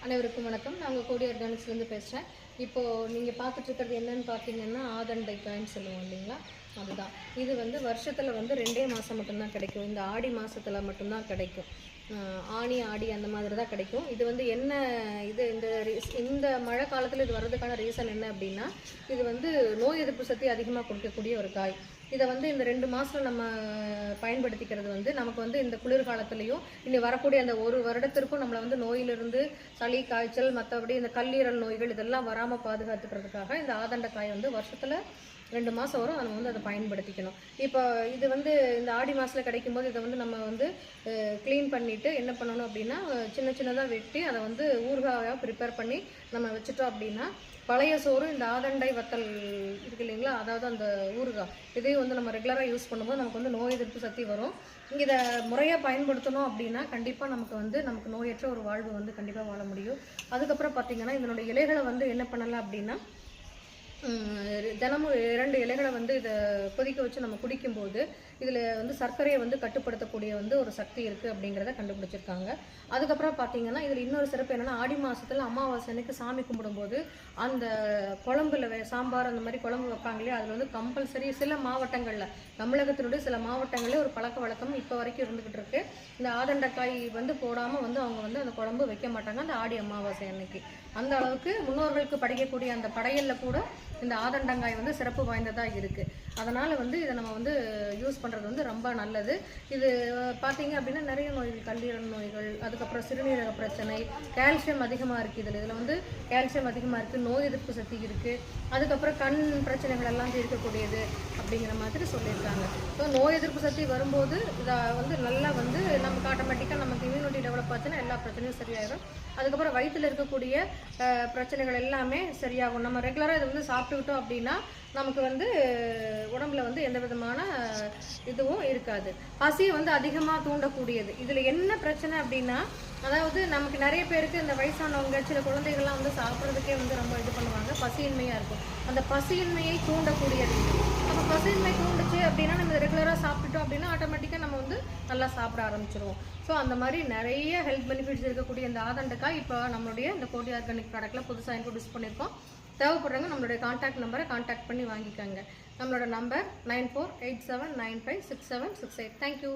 அனைவருக்கும் வணக்கம். நான் உங்கள் கோடி ஆர்கானிக்ஸ்லேருந்து பேசுகிறேன். இப்போது நீங்கள் பார்த்துட்டு இருக்கிறது என்னென்னு பார்த்தீங்கன்னா, ஆதண்டைக்காய்ன்னு சொல்லுவோம் இல்லைங்களா, அதுதான். இது வந்து வருஷத்தில் வந்து 2 மாதம் மட்டும்தான் கிடைக்கும். இந்த ஆடி மாதத்தில் மட்டும்தான் கிடைக்கும். ஆனி ஆடி அந்த மாதிரி தான் கிடைக்கும். இது வந்து என்ன இது இந்த மழை காலத்தில் இது வர்றதுக்கான ரீசன் என்ன அப்படின்னா, இது வந்து நோய் எதிர்ப்பு சக்தி அதிகமாக கொடுக்கக்கூடிய ஒரு காய். இதை வந்து இந்த 2 மாதம் நம்ம பயன்படுத்திக்கிறது வந்து நமக்கு வந்து இந்த குளிர்காலத்துலேயும் இனி வரக்கூடிய அந்த ஒரு வருடத்திற்கும் நம்மளை வந்து நோயிலிருந்து சளி காய்ச்சல் மற்றபடி இந்த கல்லீரல் நோய்கள் இதெல்லாம் வராமல் பாதுகாத்துக்கிறதுக்காக இந்த ஆதண்டைக்காய் வந்து வருஷத்தில் 2 மாதம் வரும். நம்ம வந்து அதை பயன்படுத்திக்கணும். இப்போ இது வந்து இந்த ஆடி மாதத்தில் கிடைக்கும்போது இதை வந்து நம்ம வந்து க்ளீன் பண்ணிவிட்டு என்ன பண்ணணும் அப்படின்னா, சின்ன சின்னதாக வெட்டி அதை வந்து ஊறுகாயாக ப்ரிப்பேர் பண்ணி நம்ம வச்சுட்டோம் அப்படின்னா, பழைய சோறு இந்த ஆதண்டை வத்தல் இருக்கு இல்லைங்களா, அதாவது அந்த ஊறுகாய் இதையும் வந்து நம்ம ரெகுலராக யூஸ் பண்ணும்போது நமக்கு வந்து நோய் எதிர்ப்பு சக்தி வரும். இதை முறையாக பயன்படுத்தணும் அப்படின்னா கண்டிப்பாக நமக்கு நோயற்ற ஒரு வாழ்வு வந்து கண்டிப்பாக வாழ முடியும். அதுக்கப்புறம் பார்த்திங்கன்னா, இதனுடைய இலைகளை வந்து என்ன பண்ணலாம் அப்படின்னா, தினமும் 2 இலைகளை வந்து இதை கொதிக்க வச்சு நம்ம குடிக்கும்போது இதில் வந்து சர்க்கரையை வந்து கட்டுப்படுத்தக்கூடிய வந்து ஒரு சக்தி இருக்குது அப்படிங்கிறத கண்டுபிடிச்சிருக்காங்க. அதுக்கப்புறம் பார்த்தீங்கன்னா, இதில் இன்னொரு சிறப்பு என்னென்னா, ஆடி மாதத்தில் அமாவாசை அன்னைக்கு சாமி கும்பிடும்போது அந்த குழம்புல சாம்பார் அந்த மாதிரி குழம்பு வைப்பாங்க இல்லையா, அதில் வந்து கம்பல்சரி சில மாவட்டங்களில், தமிழகத்தினுடைய சில மாவட்டங்களில் ஒரு பழக்க வழக்கம் இப்போ வரைக்கும் இருந்துக்கிட்டு இருக்கு. இந்த ஆதண்டைக்காய் வந்து போடாமல் வந்து அவங்க வந்து அந்த குழம்பு வைக்க மாட்டாங்க அந்த ஆடி அமாவாசை அன்னைக்கு. அந்த அளவுக்கு முன்னோர்களுக்கு படைக்கக்கூடிய அந்த படையலில் கூட இந்த ஆதண்டங்காய் வந்து சிறப்பு வாய்ந்ததாக இருக்குது. அதனால் வந்து இதை நம்ம வந்து யூஸ் பண்ணுறது வந்து ரொம்ப நல்லது. இது பார்த்தீங்க அப்படின்னா நிறைய நோய்கள், கல்லீரல் நோய்கள், அதுக்கப்புறம் சிறுநீரக பிரச்சனை, கால்சியம் அதிகமாக இருக்குது. இதில் வந்து கால்சியம் அதிகமாக இருக்குது, நோய் எதிர்ப்பு சக்தி இருக்குது, அதுக்கப்புறம் கண் பிரச்சனைகள் எல்லாம் தீர்க்கக்கூடியது அப்படிங்கிற மாதிரி சொல்லியிருக்காங்க. ஸோ நோய் எதிர்ப்பு சக்தி வரும்போது இதை வந்து நல்லா வந்து நமக்கு ஆட்டோமேட்டிக்காக நமக்கு இம்யூனிட்டி டெவலப் ஆச்சுன்னா எல்லா பிரச்சனையும் சரியாயிடும். அதுக்கப்புறம் வயிற்றில் இருக்கக்கூடிய பிரச்சனைகள் எல்லாமே சரியாகும். நம்ம ரெகுலராக இதை வந்து சாப்பிட்டுக்கிட்டோம் அப்படின்னா நமக்கு வந்து உடம்புல வந்து எந்த விதமான இதுவும் இருக்காது. பசியை வந்து அதிகமாக தூண்டக்கூடியது. இதில் என்ன பிரச்சனை அப்படின்னா, அதாவது நமக்கு நிறைய பேருக்கு இந்த வயசானவங்க சில குழந்தைகள்லாம் வந்து சாப்பிட்றதுக்கே வந்து ரொம்ப இது பண்ணுவாங்க, பசியின்மையாக இருக்கும். அந்த பசியின்மையை தூண்டக்கூடியது. அப்போ பசியின்மை தூண்டுச்சு அப்படின்னா நம்ம ரெகுலராக சாப்பிட்டுட்டோம் அப்படின்னா ஆட்டோமேட்டிக்காக நம்ம வந்து நல்லா சாப்பிட ஆரம்பிச்சிருவோம். ஸோ அந்த மாதிரி நிறைய ஹெல்த் பெனிஃபிட்ஸ் இருக்கக்கூடிய இந்த ஆதண்டைக்காய் இப்போ நம்மளுடைய இந்த கோடி ஆர்கானிக் ப்ராடக்ட்டில் புதுசாக இன்ட்ரோடியூஸ் பண்ணியிருக்கோம். தேவைப்படுறவங்க நம்மளுடைய கான்டாக்ட் நம்பரை கான்டாக்ட் பண்ணி வாங்கிக்கோங்க. நம்மளோட நம்பர் 9487956768. தேங்க்யூ.